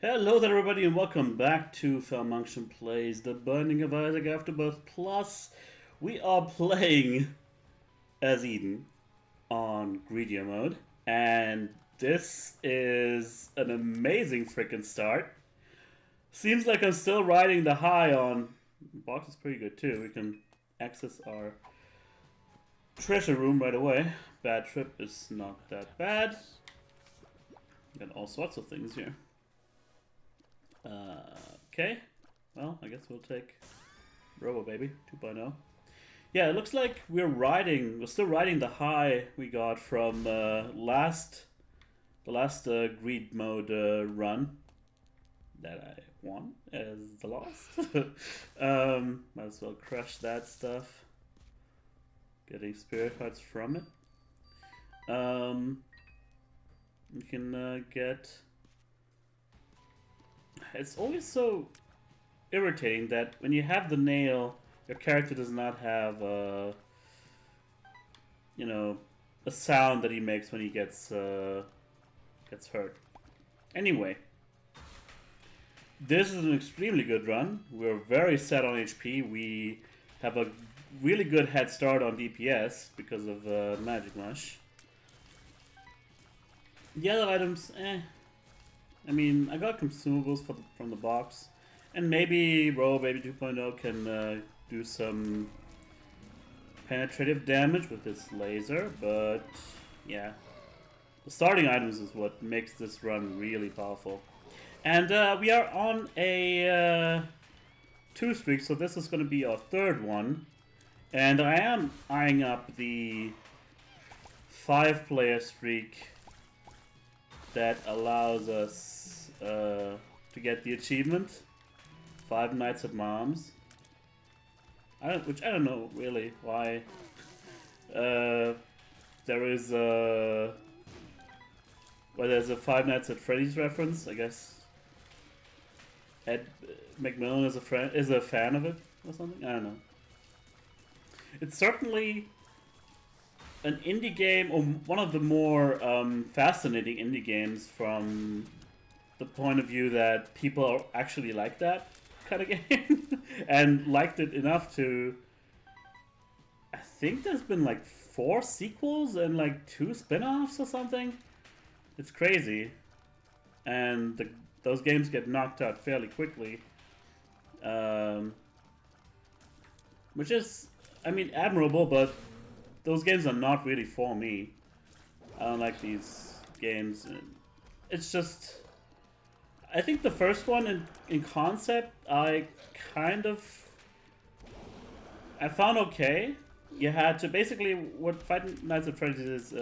Hello there everybody and welcome back to falmunction Plays The Binding of Isaac Afterbirth Plus. We are playing as Eden on Greedier mode, and this is an amazing freaking start. Seems like I'm still riding the high on... Box is pretty good too. We can access our treasure room right away. Bad trip is not that bad. Got all sorts of things here. Okay, well, I guess we'll take Robo Baby 2.0. Yeah, it looks like we're still riding the high we got from the last greed mode run that I won as the lost. Might as well crush that stuff. Getting spirit hearts from it. We can get... It's always so irritating that when you have the nail, your character does not have a sound that he makes when he gets hurt. Anyway, this is an extremely good run. We're very set on HP. We have a really good head start on DPS because of Magic Mush. The other items, I mean, I got consumables from the box, and maybe Robo Baby 2.0 can do some penetrative damage with its laser, but yeah. The starting items is what makes this run really powerful. And we are on a 2 streak, so this is going to be our 3rd one. And I am eyeing up the 5-player streak that allows us to get the achievement, 5 Nights at Mom's. Which I don't know really why. There is there's a 5 Nights at Freddy's reference. I guess Ed McMillan is a fan of it or something. I don't know. It's certainly an indie game, or one of the more fascinating indie games from the point of view that people actually like that kind of game and liked it enough to... I think there's been like 4 sequels and like 2 spin-offs or something. It's crazy. And those games get knocked out fairly quickly. Which is, I mean, admirable, but those games are not really for me. I don't like these games. It's just... I think the first one in concept I found okay. You had to basically, what Five Nights at Freddy's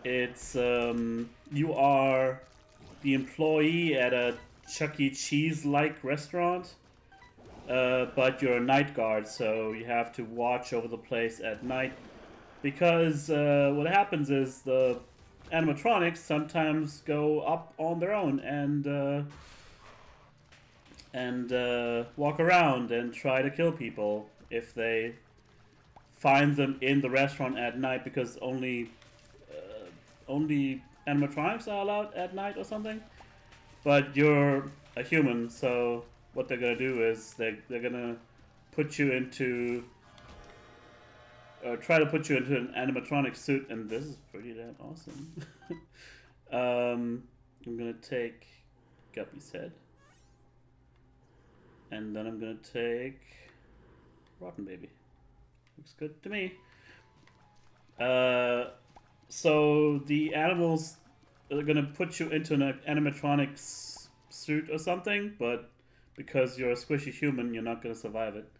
is, you are the employee at a Chuck E. Cheese-like restaurant, but you're a night guard, so you have to watch over the place at night, because what happens is the animatronics sometimes go up on their own and walk around and try to kill people if they find them in the restaurant at night, because only animatronics are allowed at night or something. But you're a human, so what they're gonna do is they're gonna put you into... try to put you into an animatronic suit, and this is pretty damn awesome. I'm gonna take Guppy's head, and then I'm gonna take Rotten Baby. Looks good to me. So the animals are gonna put you into an animatronic suit or something, but because you're a squishy human, you're not gonna survive it.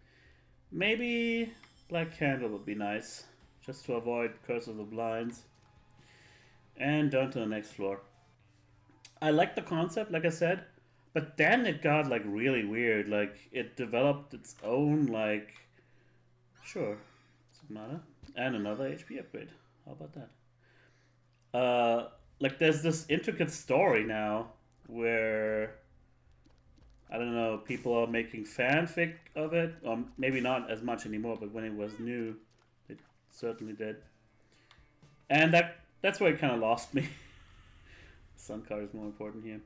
Maybe Black Candle would be nice, just to avoid Curse of the Blinds. And down to the next floor. I like the concept, like I said, but then it got like really weird. Like, it developed its own, like... Sure, doesn't matter. And another HP upgrade. How about that? Like, there's this intricate story now where... I don't know, people are making fanfic of it, or maybe not as much anymore, but when it was new, it certainly did. And that's where it kind of lost me. Sun card is more important here.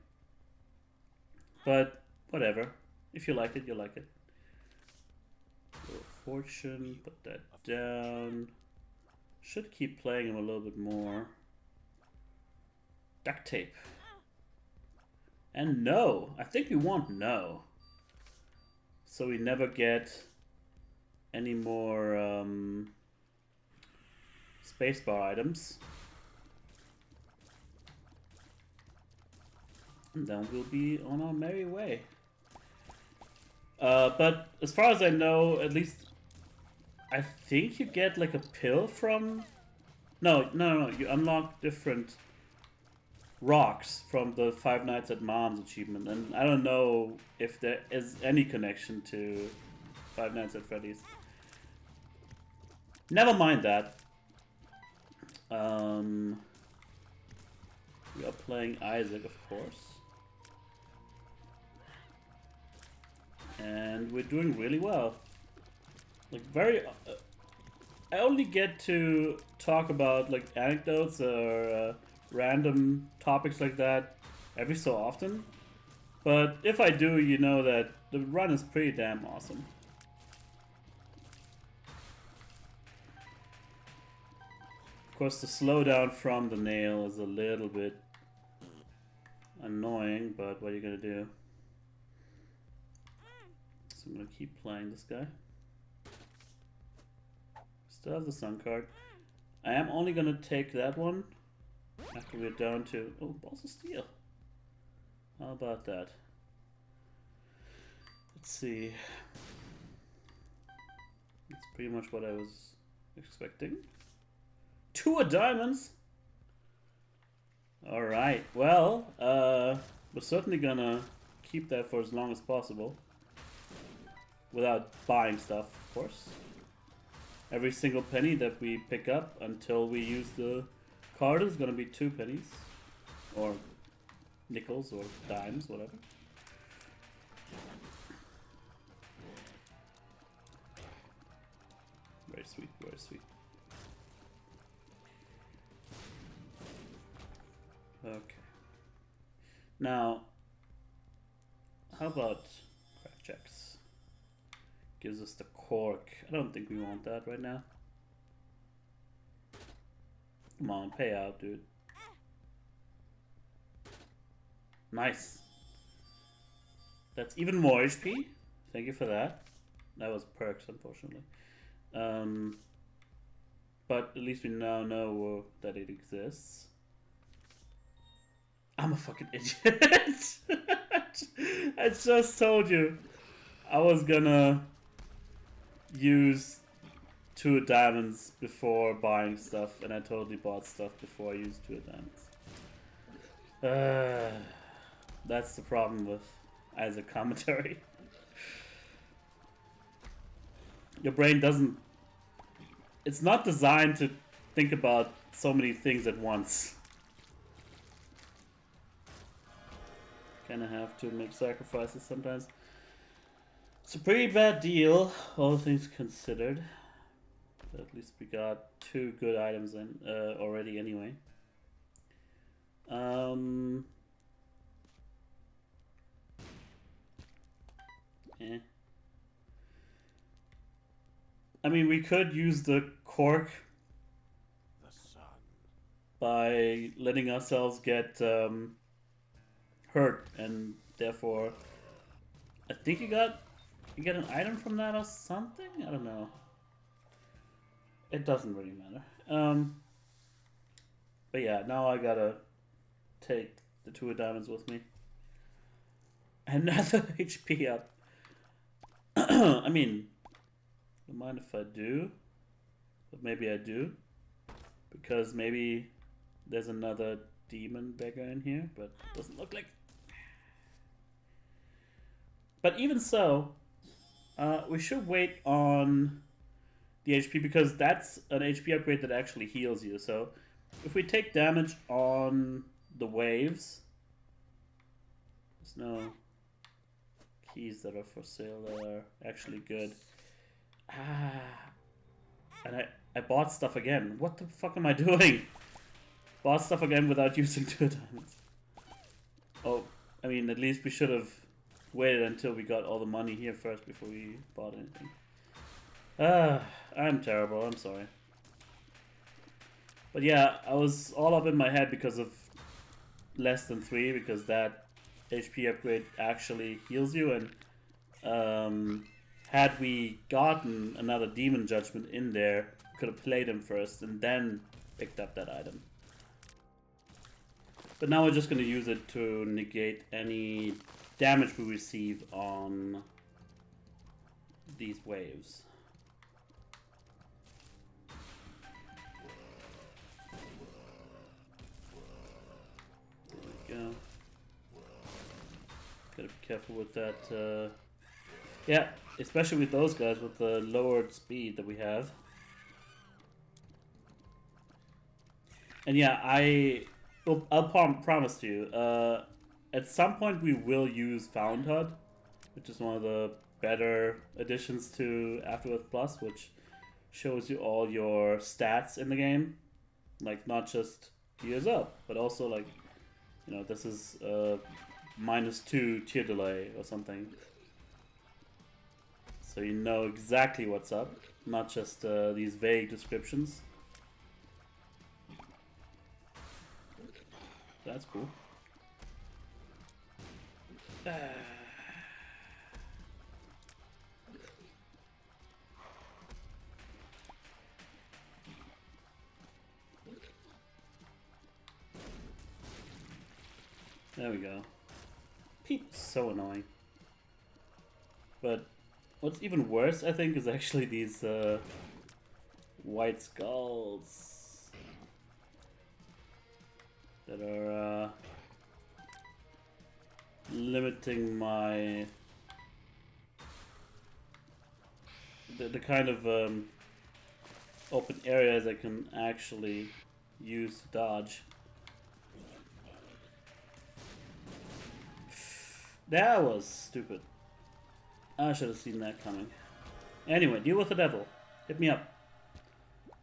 But whatever. If you like it, you like it. Fortune, put that down. Should keep playing him a little bit more. Duct tape. And no. I think we want no. So we never get any more spacebar items. And then we'll be on our merry way. But as far as I know, at least I think you get like a pill from... No, you unlock different rocks from the Five Nights at Mom's achievement. And I don't know if there is any connection to Five Nights at Freddy's. Never mind that. We are playing Isaac, of course. And we're doing really well. Like I only get to talk about like anecdotes or random topics like that every so often. But if I do, you know that the run is pretty damn awesome. Of course, the slowdown from the nail is a little bit annoying, but what are you gonna do? So I'm gonna keep playing this guy. Still have the sun card. I am only gonna take that one after we're down to... Oh, balls of steel. How about that? Let's see. That's pretty much what I was expecting. 2 of diamonds! Alright, well, we're certainly gonna keep that for as long as possible. Without buying stuff, of course. Every single penny that we pick up until we use the card is gonna be 2 pennies. Or nickels or dimes, whatever. Very sweet, very sweet. Okay. Now, how about crack checks? Gives us the cork. I don't think we want that right now. Come on, pay out, dude. Nice. That's even more HP. Thank you for that. That was perks, unfortunately. But at least we now know that it exists. I'm a fucking idiot. I just told you I was gonna use 2 diamonds before buying stuff, and I totally bought stuff before I used 2 diamonds. That's the problem with Isaac commentary. Your brain doesn't... It's not designed to think about so many things at once. Kinda have to make sacrifices sometimes. It's a pretty bad deal, all things considered. But at least we got 2 good items in already anyway. I mean, we could use the cork by letting ourselves get hurt, and therefore, I think you get an item from that or something. I don't know. It doesn't really matter. But yeah, now I gotta take the 2 of diamonds with me. Another HP up. I mean, don't mind if I do, but maybe I do, because maybe there's another demon beggar in here, but it doesn't look like. But even so, we should wait on the HP, because that's an HP upgrade that actually heals you. So if we take damage on the waves, there's no keys that are for sale that are actually good. And I bought stuff again. What the fuck am I doing? Bought stuff again without using 2 diamonds. Oh, I mean, at least we should have waited until we got all the money here first before we bought anything. I'm terrible, I'm sorry. But yeah, I was all up in my head because of less than 3, because that HP upgrade actually heals you, and had we gotten another Demon Judgment in there, we could have played him first and then picked up that item. But now we're just going to use it to negate any damage we receive on these waves. There we go. Gotta be careful with that. Yeah, especially with those guys with the lowered speed that we have. And yeah, I'll promise to you, at some point we will use Found HUD, which is one of the better additions to Afterbirth Plus, which shows you all your stats in the game. Like, not just gears up, but also, like, you know, this is -2 tier delay or something. So you know exactly what's up, not just these vague descriptions. That's cool. There we go. People are so annoying. But what's even worse, I think, is actually these white skulls that are limiting my the kind of open areas I can actually use to dodge. That was stupid. I should have seen that coming. Anyway, deal with the devil. Hit me up.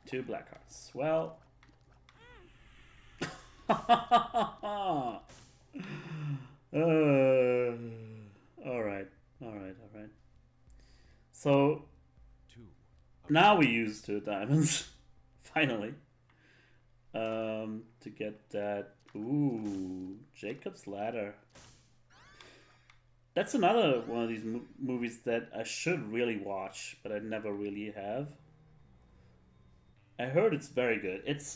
2 black hearts. Well. Alright. So, now we use 2 diamonds. Finally. To get that. Ooh, Jacob's Ladder. That's another one of these movies that I should really watch, but I never really have. I heard it's very good. It's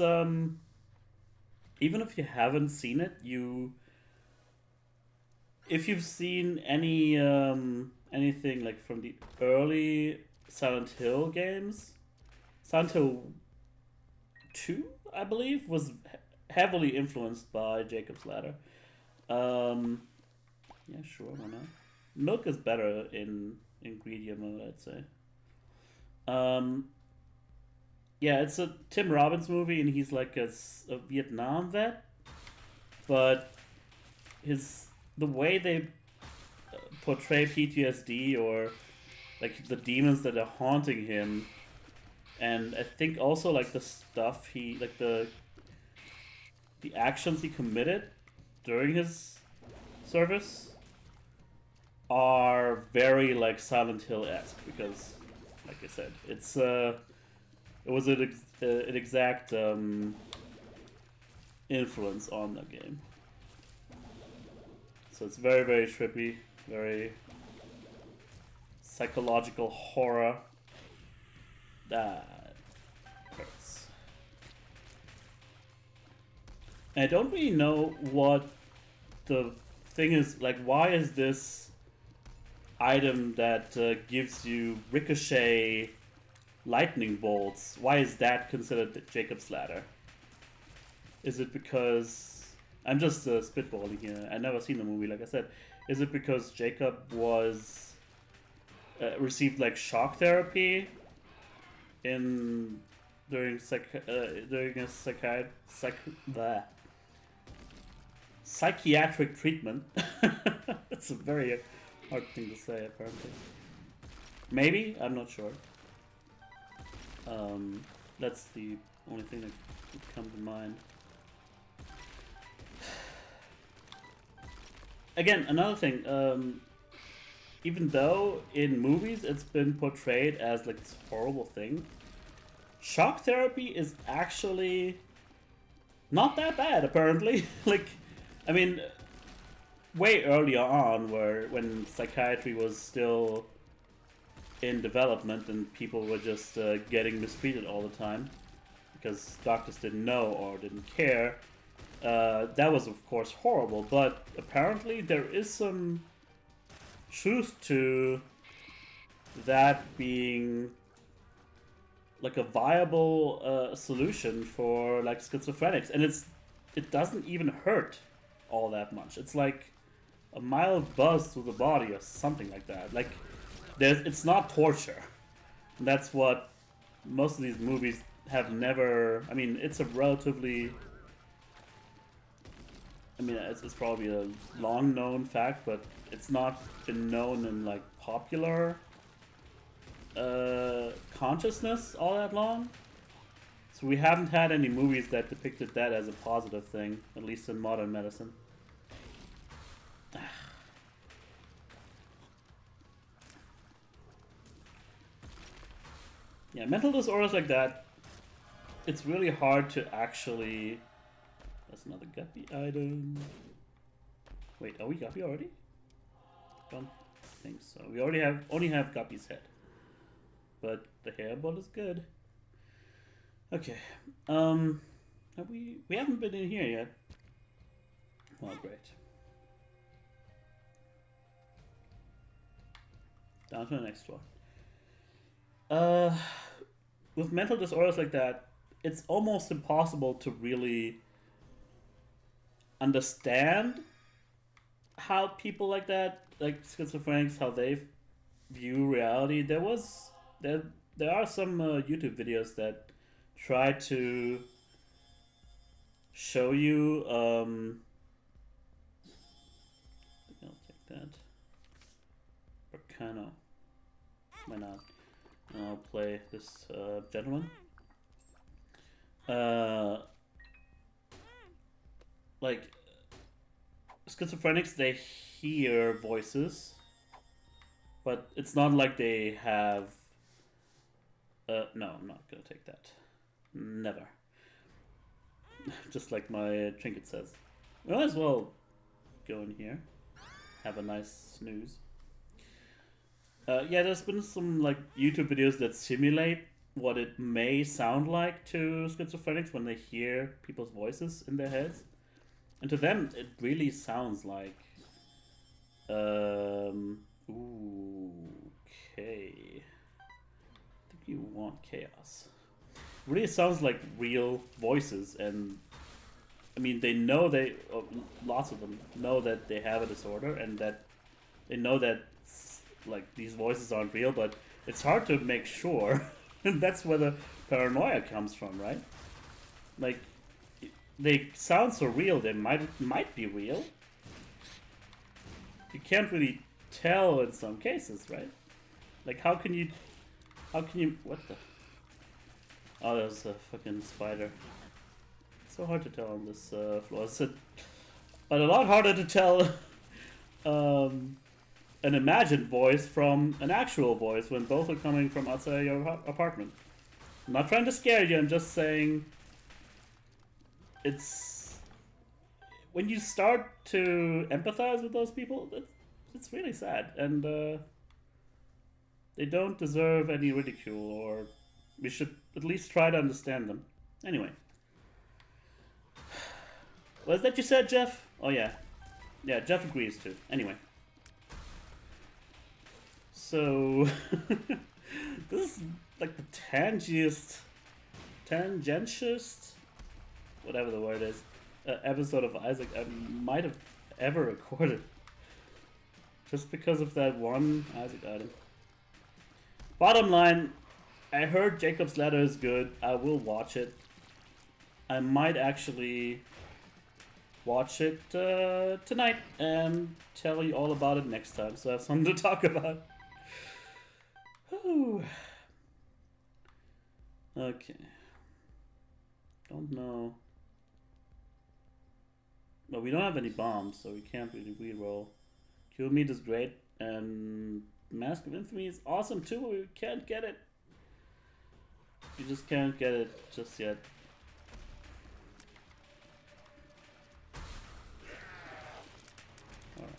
even if you haven't seen it, if you've seen any anything like from the early Silent Hill games, Silent Hill 2, I believe, was heavily influenced by Jacob's Ladder. Yeah, sure, why not? Milk is better in ingredient mode, I'd say. Yeah, it's a Tim Robbins movie, and he's like a Vietnam vet, but the way they portray PTSD, or like the demons that are haunting him, and I think also like the stuff the actions he committed during his service are very like Silent Hill-esque, because, like I said, it was an exact influence on the game. So it's very, very trippy, very psychological horror. That hurts. And I don't really know what the thing is, like, why is this item that gives you ricochet lightning bolts, why is that considered Jacob's Ladder? Is it because, I'm just spitballing here, I've never seen the movie, like I said, is it because Jacob was received like shock therapy during a psychiatric treatment? That's a very hard thing to say, apparently. Maybe? I'm not sure. That's the only thing that could come to mind. Again, another thing, even though in movies it's been portrayed as like this horrible thing, shock therapy is actually not that bad, apparently. Like, I mean, way earlier on, when psychiatry was still in development and people were just getting mistreated all the time because doctors didn't know or didn't care, that was of course horrible. But apparently there is some truth to that being like a viable solution for like schizophrenics, and it doesn't even hurt all that much. It's like a mild buzz through the body or something like that. Like it's not torture. And that's what most of these movies have never. I mean, it's a relatively. I mean, it's probably a long known fact, but it's not been known in like popular consciousness all that long. So we haven't had any movies that depicted that as a positive thing, at least in modern medicine. Yeah, mental disorders like that, it's really hard to actually... That's another guppy item. Wait, are we guppy already? Don't think so. We only have guppy's head. But the hairball is good. Okay. We haven't been in here yet. Oh, great. Down to the next floor. With mental disorders like that, it's almost impossible to really understand how people like that, like schizophrenics, how they view reality. There are some YouTube videos that try to show you. I'll take that. Arcano. Why not? I'll play this gentleman. Like schizophrenics, they hear voices, but it's not like they have. No, I'm not gonna take that. Never. Just like my trinket says. We might as well go in here. Have a nice snooze. Yeah, there's been some like YouTube videos that simulate what it may sound like to schizophrenics when they hear people's voices in their heads. And to them, it really sounds like... ooh, okay. I think you want chaos. It really sounds like real voices, and... I mean, they know lots of them know that they have a disorder, and that they know that like these voices aren't real, but it's hard to make sure. And that's where the paranoia comes from, right? Like, they sound so real, they might be real. You can't really tell in some cases, right? Like, how can you, what the? Oh, there's a fucking spider. It's so hard to tell on this floor. But a lot harder to tell an imagined voice from an actual voice when both are coming from outside your apartment. I'm not trying to scare you, I'm just saying it's... When you start to empathize with those people, it's really sad, and they don't deserve any ridicule, or we should at least try to understand them. Anyway. Was that you said, Jeff? Oh yeah. Yeah, Jeff agrees too. Anyway. So, this is like the tangentiest, whatever the word is, episode of Isaac I might have ever recorded. Just because of that one Isaac item. Bottom line, I heard Jacob's Ladder is good. I will watch it. I might actually watch it tonight and tell you all about it next time, so I have something to talk about. Okay. Don't know. No, we don't have any bombs, so we can't really reroll. Kill meat is great, And Mask of Infamy is awesome too, but we can't get it. You just can't get it just yet. Alright.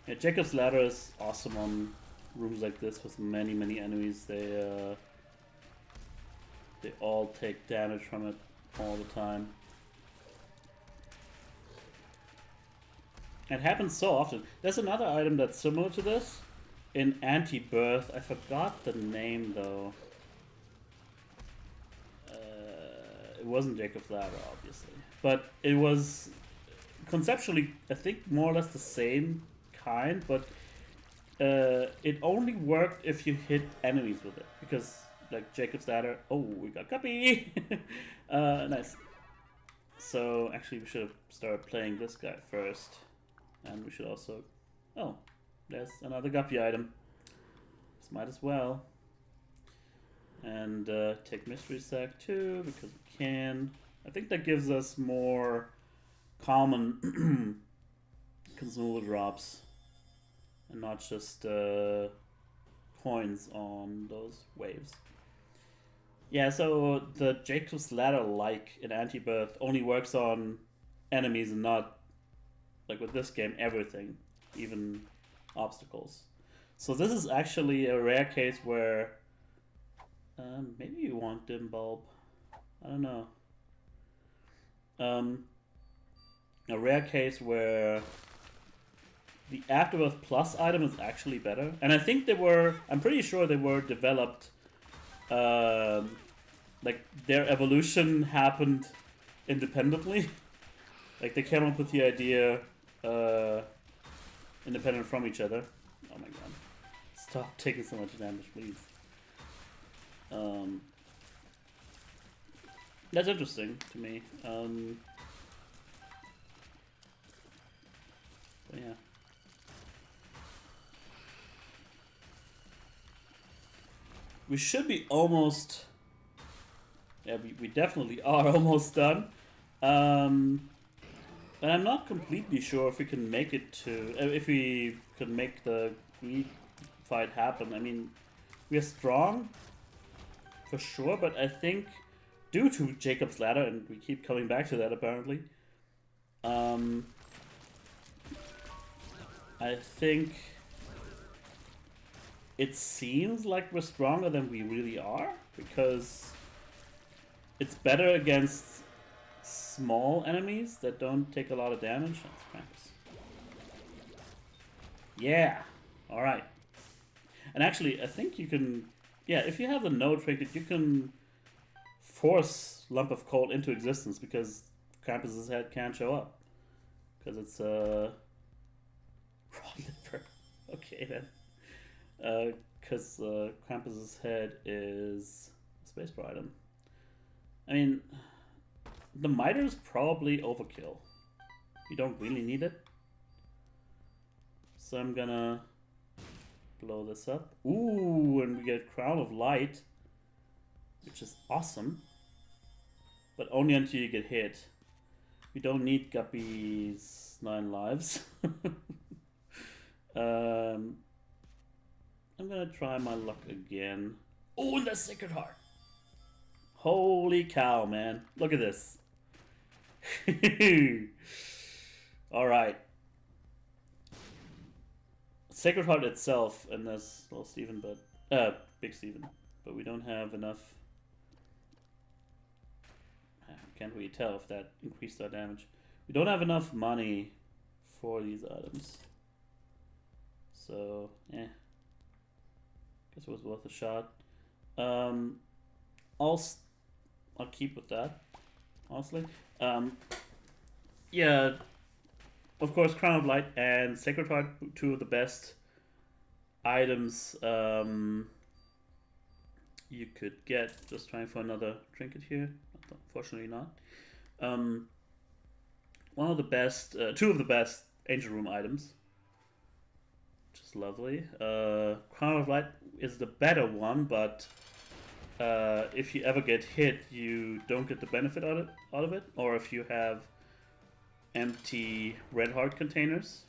Yeah, Jacob's Ladder is awesome on rooms like this with many enemies. They all take damage from it all the time. It happens so often. There's another item that's similar to this in Anti-Birth. I forgot the name though. It wasn't Jacob's Ladder, obviously, but it was conceptually, I think, more or less the same kind, but it only worked if you hit enemies with it, because like Jacob's Ladder. Oh, we got Guppy. Nice. So actually, we should have started playing this guy first. And we should also... Oh, there's another Guppy item. Just might as well. And take Mystery Sack too, because we can. I think that gives us more common consumable drops. And not just coins on those waves. Yeah, so the Jacob's Ladder, like in Anti-Birth, only works on enemies and not... Like with this game, everything, even obstacles. So this is actually a rare case where maybe you want Dim Bulb. I don't know. A rare case where the Afterbirth Plus item is actually better. And I think they were, I'm pretty sure they were developed, like their evolution happened independently. Like they came up with the idea independent from each other. Oh my god. Stop taking so much damage, please. That's interesting to me. But yeah. We should be almost... Yeah, we definitely are almost done. And I'm not completely sure if we can make it to... if we can make the greed fight happen. I mean, we are strong, for sure, but I think due to Jacob's Ladder, and we keep coming back to that apparently, I think it seems like we're stronger than we really are, because it's better against small enemies that don't take a lot of damage. Yeah, alright. And actually, I think you can... Yeah, if you have the no trinket, you can force Lump of Coal into existence, because Krampus's head can't show up. Because it's raw liver. Okay then. Because Krampus's head is a space bar item. I mean... The Mitre is probably overkill. You don't really need it. So I'm gonna blow this up. Ooh, and we get Crown of Light, which is awesome. But only until you get hit. We don't need Guppy's 9 lives. I'm gonna try my luck again. Oh, and the Sacred Heart! Holy cow, man. Look at this. Alright. Sacred Heart itself, and there's little Steven, but Big Steven, but we don't have enough. Can't really tell if that increased our damage. We don't have enough money for these items, so guess it was worth a shot. I'll keep with that, honestly. Yeah, of course, Crown of Light and Sacred Heart, two of the best items you could get. Just trying for another trinket here. Unfortunately not. One of the best, two of the best Angel Room items. Which is lovely. Crown of Light is the better one, but if you ever get hit, you don't get the benefit out of it. Or if you have empty red heart containers,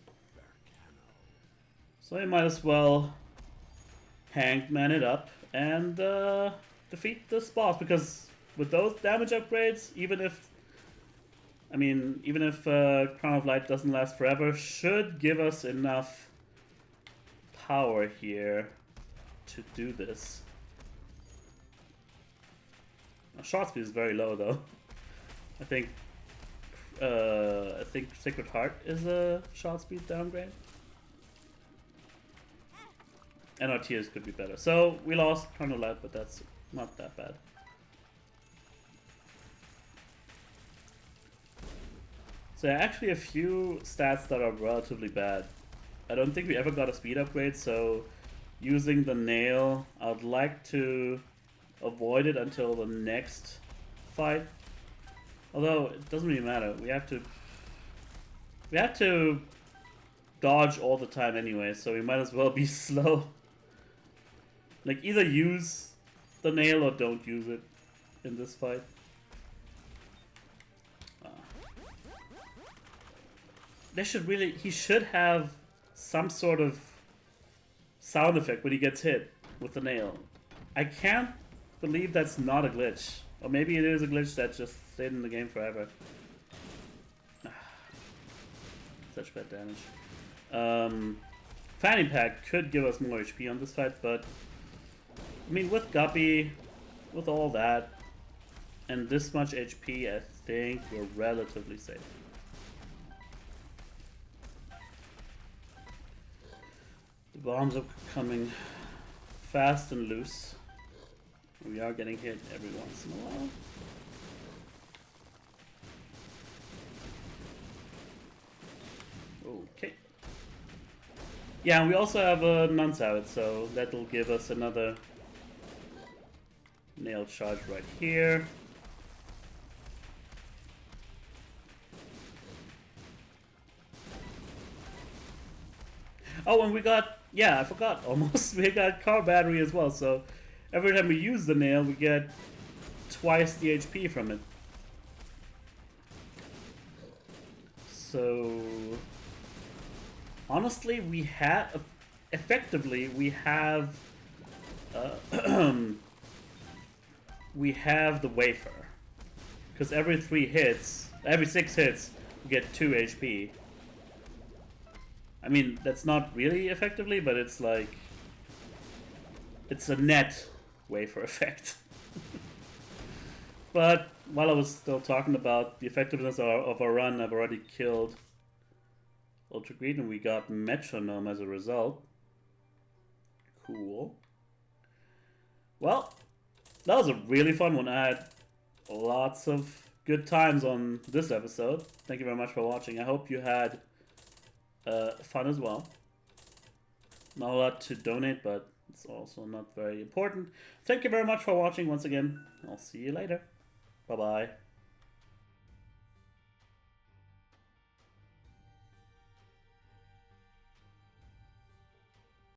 So you might as well Hangman it up and defeat this boss, because with those damage upgrades, even if Crown of Light doesn't last forever, should give us enough power here to do this. Our shot speed is very low though. I think Sacred Heart is a shot speed downgrade. And our tiers could be better. So we lost Crown of Light, but that's not that bad. So actually a few stats that are relatively bad. I don't think we ever got a speed upgrade, so using the nail, I'd like to avoid it until the next fight. Although it doesn't really matter. We have to dodge all the time anyway, so we might as well be slow. Like, either use the nail or don't use it in this fight. He should have some sort of sound effect when he gets hit with the nail. I can't believe that's not a glitch. Or maybe it is a glitch that just stayed in the game forever. Such bad damage. Fanny Pack could give us more HP on this fight, but I mean, with Guppy, with all that, and this much HP, I think we're relatively safe. The bombs are coming fast and loose. We are getting hit every once in a while. Okay. Yeah, and we also have a Nun's Out, so that'll give us another nail charge right here. Oh, and we got, yeah, I forgot almost, we got car battery as well, so every time we use the nail, we get twice the HP from it. So, honestly, we have, effectively, we have the wafer. Because every 6 hits, we get 2 HP. I mean, that's not really effectively, but it's like, it's a net wafer effect. But while I was still talking about the effectiveness of our run, I've already killed Ultra Green and we got Metronome as a result. Cool. Well, that was a really fun one. I had lots of good times on this episode. Thank you very much for watching. I hope you had fun as well. Not a lot to donate, but it's also not very important. Thank you very much for watching once again. I'll see you later. Bye-bye.